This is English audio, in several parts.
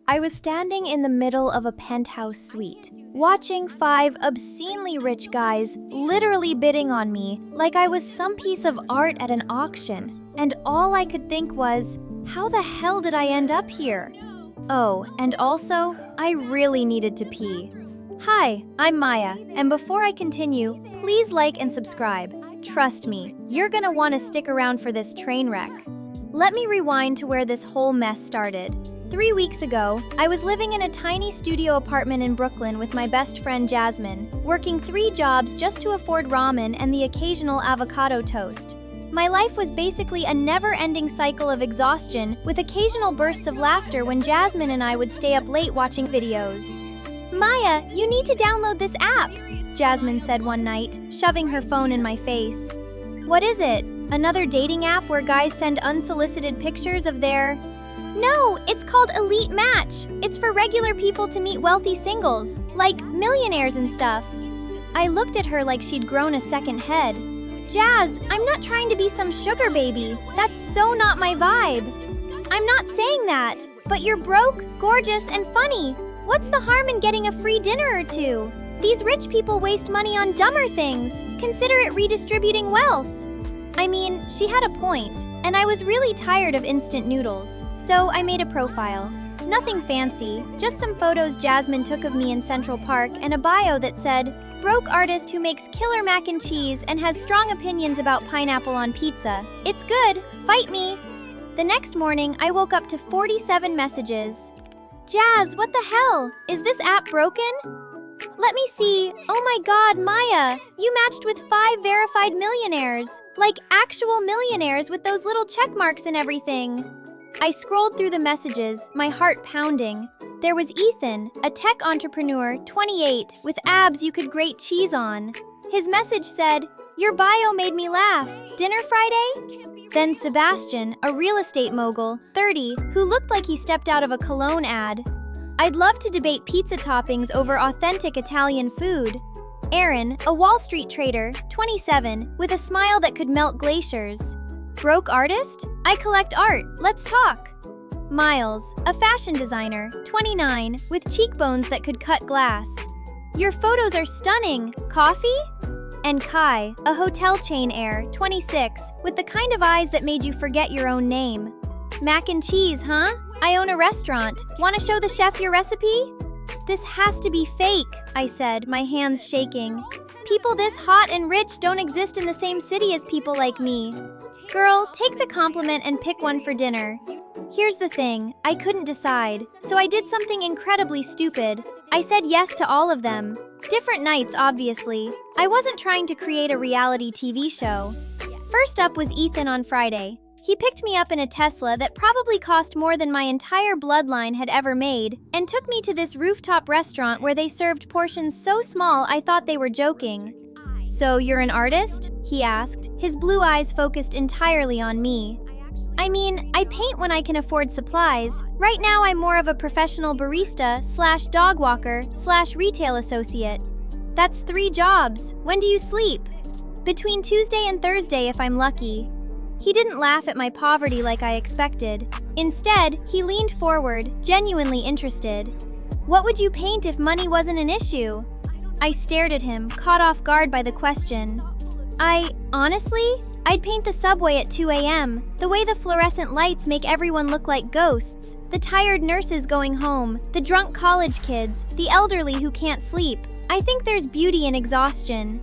I was standing in the middle of a penthouse suite, watching 5 obscenely rich guys literally bidding on me like I was some piece of art at an auction, and all I could think was, how the hell did I end up here? Oh, and also, I really needed to pee. Hi, I'm Maya, and before I continue, please like and subscribe. Trust me, you're gonna want to stick around for this train wreck. Let me rewind to where this whole mess started. 3 weeks ago, I was living in a tiny studio apartment in Brooklyn with my best friend Jasmine, working 3 jobs just to afford ramen and the occasional avocado toast. My life was basically a never-ending cycle of exhaustion with occasional bursts of laughter when Jasmine and I would stay up late watching videos. "Maya, you need to download this app," Jasmine said one night, shoving her phone in my face. "What is it? Another dating app where guys send unsolicited pictures of their..." "No, it's called Elite Match. It's for regular people to meet wealthy singles, like millionaires and stuff." I looked at her like she'd grown a second head. "Jazz, I'm not trying to be some sugar baby. That's so not my vibe." "I'm not saying that, but you're broke, gorgeous, and funny. What's the harm in getting a free dinner or two? These rich people waste money on dumber things. Consider it redistributing wealth." I mean, she had a point, and I was really tired of instant noodles. So I made a profile. Nothing fancy, just some photos Jasmine took of me in Central Park and a bio that said, "Broke artist who makes killer mac and cheese and has strong opinions about pineapple on pizza. It's good, fight me." The next morning, I woke up to 47 messages. "Jazz, what the hell? Is this app broken?" "Let me see. Oh my god, Maya, you matched with 5 verified millionaires. Like actual millionaires with those little check marks and everything." I scrolled through the messages, my heart pounding. There was Ethan, a tech entrepreneur, 28, with abs you could grate cheese on. His message said, "Your bio made me laugh. Dinner Friday?" Then Sebastian, a real estate mogul, 30, who looked like he stepped out of a cologne ad. "I'd love to debate pizza toppings over authentic Italian food." Aaron, a Wall Street trader, 27, with a smile that could melt glaciers. "Broke artist? I collect art. Let's talk." Miles, a fashion designer, 29, with cheekbones that could cut glass. "Your photos are stunning. Coffee?" And Kai, a hotel chain heir, 26, with the kind of eyes that made you forget your own name. "Mac and cheese, huh? I own a restaurant. Want to show the chef your recipe?" "This has to be fake," I said, my hands shaking. "People this hot and rich don't exist in the same city as people like me." "Girl, take the compliment and pick one for dinner." Here's the thing, I couldn't decide, so I did something incredibly stupid. I said yes to all of them. Different nights, obviously. I wasn't trying to create a reality TV show. First up was Ethan on Friday. He picked me up in a Tesla that probably cost more than my entire bloodline had ever made, and took me to this rooftop restaurant where they served portions so small I thought they were joking. "So you're an artist?" he asked, his blue eyes focused entirely on me. "I mean, I paint when I can afford supplies. Right now I'm more of a professional barista/dog walker/retail associate." "That's 3 jobs. When do you sleep?" "Between Tuesday and Thursday if I'm lucky." He didn't laugh at my poverty like I expected. Instead, he leaned forward, genuinely interested. "What would you paint if money wasn't an issue?" I stared at him, caught off guard by the question. Honestly, I'd paint the subway at 2 a.m., the way the fluorescent lights make everyone look like ghosts, the tired nurses going home, the drunk college kids, the elderly who can't sleep. I think there's beauty in exhaustion."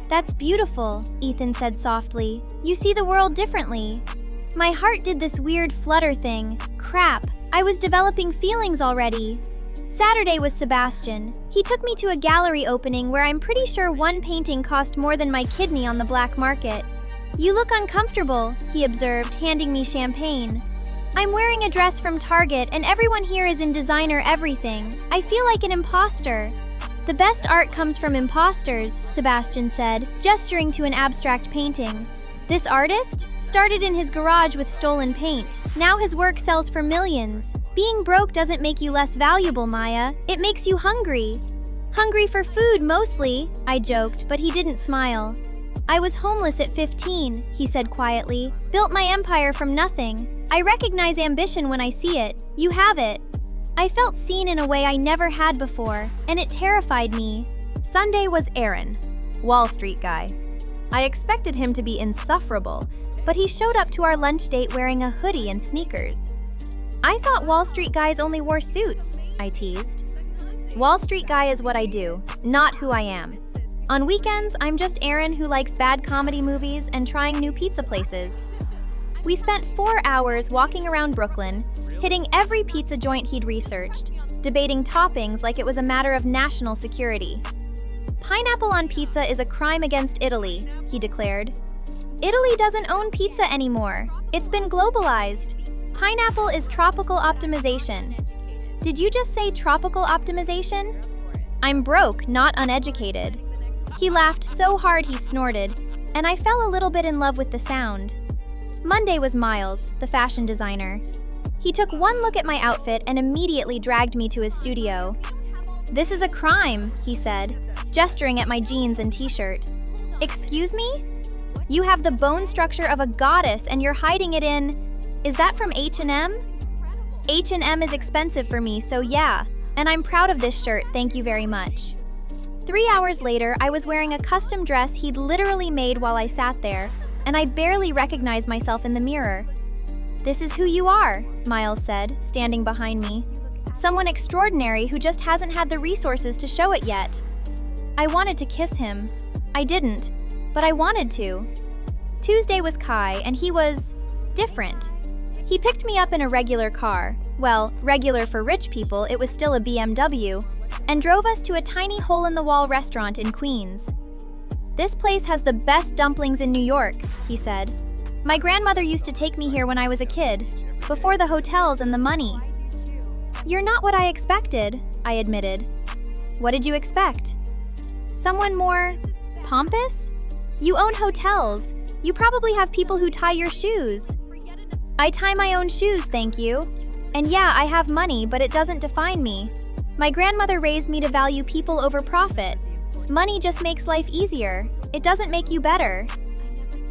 "That's beautiful," Ethan said softly. "You see the world differently." My heart did this weird flutter thing. Crap, I was developing feelings already. Saturday was Sebastian. He took me to a gallery opening where I'm pretty sure one painting cost more than my kidney on the black market. "You look uncomfortable," he observed, handing me champagne. "I'm wearing a dress from Target and everyone here is in designer everything. I feel like an imposter." "The best art comes from imposters," Sebastian said, gesturing to an abstract painting. "This artist started in his garage with stolen paint. Now his work sells for millions. Being broke doesn't make you less valuable, Maya. It makes you hungry." "Hungry for food, mostly," I joked, but he didn't smile. "I was homeless at 15, he said quietly. "Built my empire from nothing. I recognize ambition when I see it. You have it." I felt seen in a way I never had before, and it terrified me. Sunday was Aaron, Wall Street guy. I expected him to be insufferable, but he showed up to our lunch date wearing a hoodie and sneakers. I thought Wall Street guys only wore suits, I teased. Wall Street guy is what I do, not who I am. On weekends, I'm just Aaron who likes bad comedy movies and trying new pizza places. We spent 4 hours walking around Brooklyn, hitting every pizza joint he'd researched, debating toppings like it was a matter of national security. Pineapple on pizza is a crime against Italy, he declared. Italy doesn't own pizza anymore. It's been globalized. Pineapple is tropical optimization. Did you just say tropical optimization? I'm broke, not uneducated. He laughed so hard he snorted, and I fell a little bit in love with the sound. Monday was Miles, the fashion designer. He took one look at my outfit and immediately dragged me to his studio. "This is a crime," he said, gesturing at my jeans and t-shirt. "Excuse me? You have the bone structure of a goddess and you're hiding it in... Is that from H&M? H&M is expensive for me, so yeah, and I'm proud of this shirt, thank you very much." 3 hours later, I was wearing a custom dress he'd literally made while I sat there, and I barely recognized myself in the mirror. "This is who you are," Miles said, standing behind me. "Someone extraordinary who just hasn't had the resources to show it yet." I wanted to kiss him. I didn't, but I wanted to. Tuesday was Kai, and he was different. He picked me up in a regular car. Well, regular for rich people, it was still a BMW, and drove us to a tiny hole-in-the-wall restaurant in Queens. "This place has the best dumplings in New York," he said. "My grandmother used to take me here when I was a kid, before the hotels and the money." "You're not what I expected," I admitted. "What did you expect? Someone more pompous? You own hotels. You probably have people who tie your shoes." "I tie my own shoes, thank you. And yeah, I have money, but it doesn't define me. My grandmother raised me to value people over profit. Money just makes life easier. It doesn't make you better."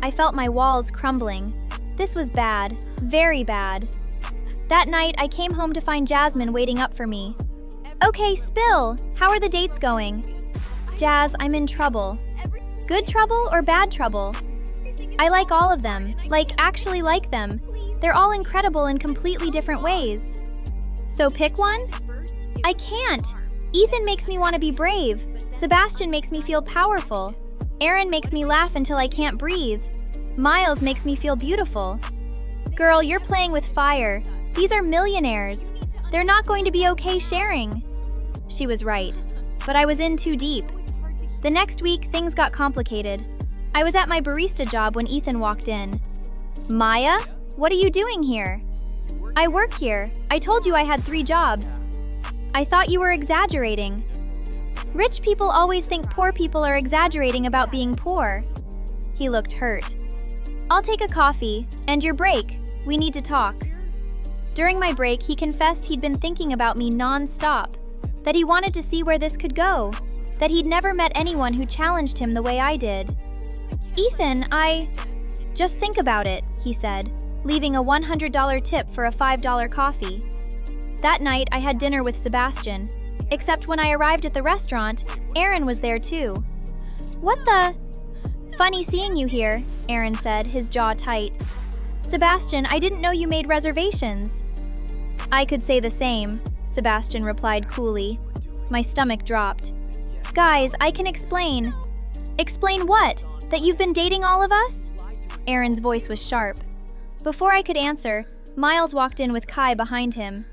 I felt my walls crumbling. This was bad, very bad. That night, I came home to find Jasmine waiting up for me. "Okay, spill. How are the dates going?" "Jazz, I'm in trouble." "Good trouble or bad trouble?" "I like all of them, actually like them. They're all incredible in completely different ways." "So pick one?" "I can't. Ethan makes me want to be brave. Sebastian makes me feel powerful. Aaron makes me laugh until I can't breathe. Miles makes me feel beautiful." "Girl, you're playing with fire. These are millionaires. They're not going to be okay sharing." She was right, but I was in too deep. The next week, things got complicated. I was at my barista job when Ethan walked in. "Maya, what are you doing here?" "I work here. I told you I had 3 jobs." "I thought you were exaggerating." "Rich people always think poor people are exaggerating about being poor." He looked hurt. "I'll take a coffee, and your break. We need to talk." During my break, he confessed he'd been thinking about me non-stop, that he wanted to see where this could go, that he'd never met anyone who challenged him the way I did. "Ethan, Just think about it," he said, leaving a $100 tip for a $5 coffee. That night, I had dinner with Sebastian, except when I arrived at the restaurant, Aaron was there too. "What the?" "Funny seeing you here," Aaron said, his jaw tight. "Sebastian, I didn't know you made reservations." "I could say the same," Sebastian replied coolly. My stomach dropped. "Guys, I can explain." "Explain what? That you've been dating all of us?" Aaron's voice was sharp. Before I could answer, Miles walked in with Kai behind him.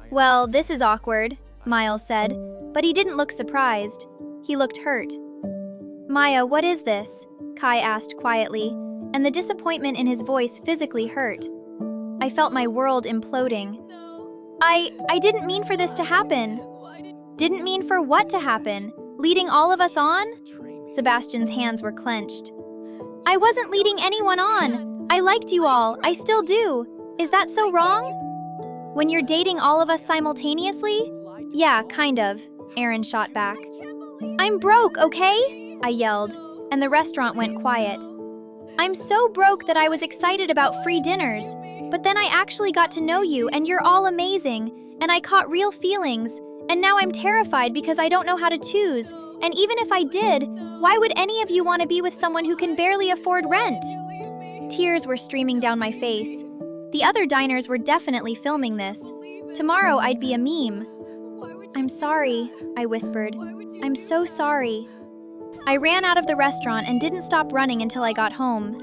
"Well, this is awkward," Miles said, but he didn't look surprised. He looked hurt. "Maya, what is this?" Kai asked quietly, and the disappointment in his voice physically hurt. I felt my world imploding. I didn't mean for this to happen." "Didn't mean for what to happen? Leading all of us on?" Sebastian's hands were clenched. "I wasn't leading anyone on. I liked you all. I still do. Is that so wrong?" "When you're dating all of us simultaneously?" "Yeah, kind of," Aaron shot back. "I'm broke, okay?" I yelled, and the restaurant went quiet. "I'm so broke that I was excited about free dinners, but then I actually got to know you and you're all amazing. and I caught real feelings, and now I'm terrified because I don't know how to choose. And even if I did, why would any of you want to be with someone who can barely afford rent? Tears were streaming down my face. The other diners were definitely filming this. Tomorrow I'd be a meme. I'm sorry, I whispered. I'm so sorry. I ran out of the restaurant and didn't stop running until I got home.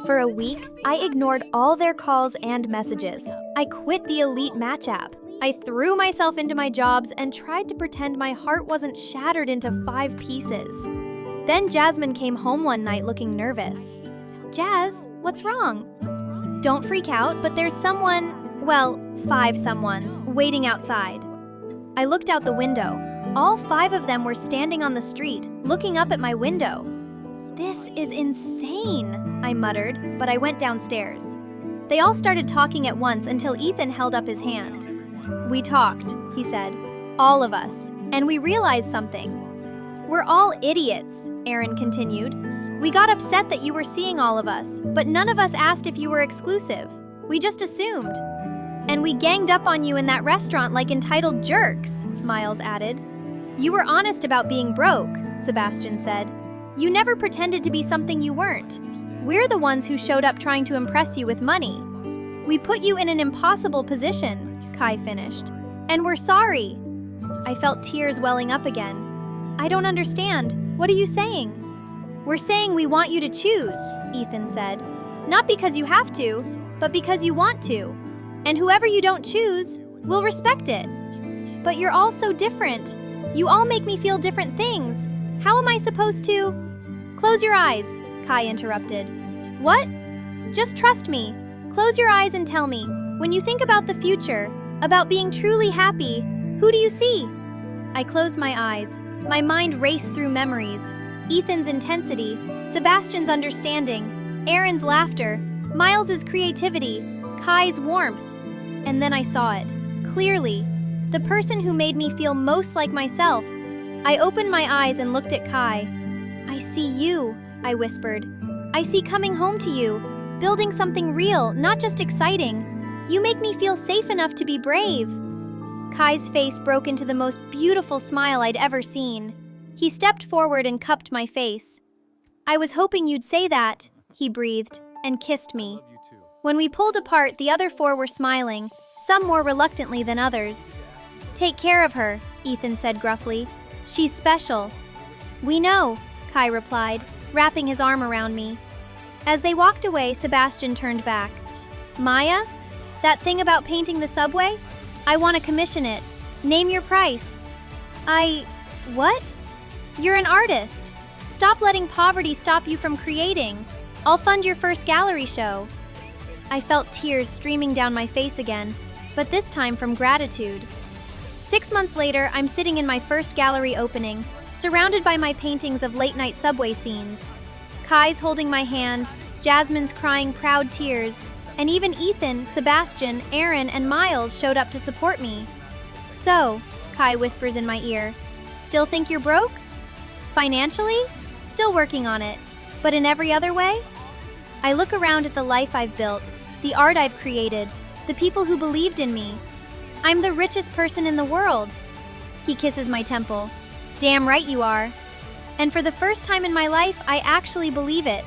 For a week, I ignored all their calls and messages. I quit the Elite Match app. I threw myself into my jobs and tried to pretend my heart wasn't shattered into 5 pieces. Then Jasmine came home one night looking nervous. Jazz, what's wrong? Don't freak out, but there's someone, well, 5 someones, waiting outside. I looked out the window. All 5 of them were standing on the street, looking up at my window. This is insane, I muttered, but I went downstairs. They all started talking at once until Ethan held up his hand. We talked, he said, all of us, and we realized something. We're all idiots, Aaron continued. We got upset that you were seeing all of us, but none of us asked if you were exclusive. We just assumed. And we ganged up on you in that restaurant like entitled jerks, Miles added. You were honest about being broke, Sebastian said. You never pretended to be something you weren't. We're the ones who showed up trying to impress you with money. We put you in an impossible position, Kai finished. And we're sorry. I felt tears welling up again. I don't understand. What are you saying? We're saying we want you to choose, Ethan said. Not because you have to, but because you want to. And whoever you don't choose, we'll respect it. But you're all so different. You all make me feel different things. How am I supposed to? Close your eyes, Kai interrupted. What? Just trust me. Close your eyes and tell me, when you think about the future, about being truly happy, who do you see? I closed my eyes. My mind raced through memories. Ethan's intensity, Sebastian's understanding, Aaron's laughter, Miles's creativity, Kai's warmth. And then I saw it, clearly, the person who made me feel most like myself. I opened my eyes and looked at Kai. I see you, I whispered. I see coming home to you, building something real, not just exciting. You make me feel safe enough to be brave. Kai's face broke into the most beautiful smile I'd ever seen. He stepped forward and cupped my face. I was hoping you'd say that, he breathed, and kissed me. When we pulled apart, the other 4 were smiling, some more reluctantly than others. Take care of her, Ethan said gruffly. She's special. We know, Kai replied, wrapping his arm around me. As they walked away, Sebastian turned back. Maya? That thing about painting the subway? I want to commission it. Name your price. What? You're an artist. Stop letting poverty stop you from creating. I'll fund your first gallery show. I felt tears streaming down my face again, but this time from gratitude. 6 months later, I'm sitting in my first gallery opening, surrounded by my paintings of late-night subway scenes. Kai's holding my hand, Jasmine's crying proud tears, and even Ethan, Sebastian, Aaron, and Miles showed up to support me. So, Kai whispers in my ear, still think you're broke? Financially? Still working on it. But in every other way? I look around at the life I've built, the art I've created, the people who believed in me. I'm the richest person in the world. He kisses my temple. Damn right you are. And for the first time in my life, I actually believe it.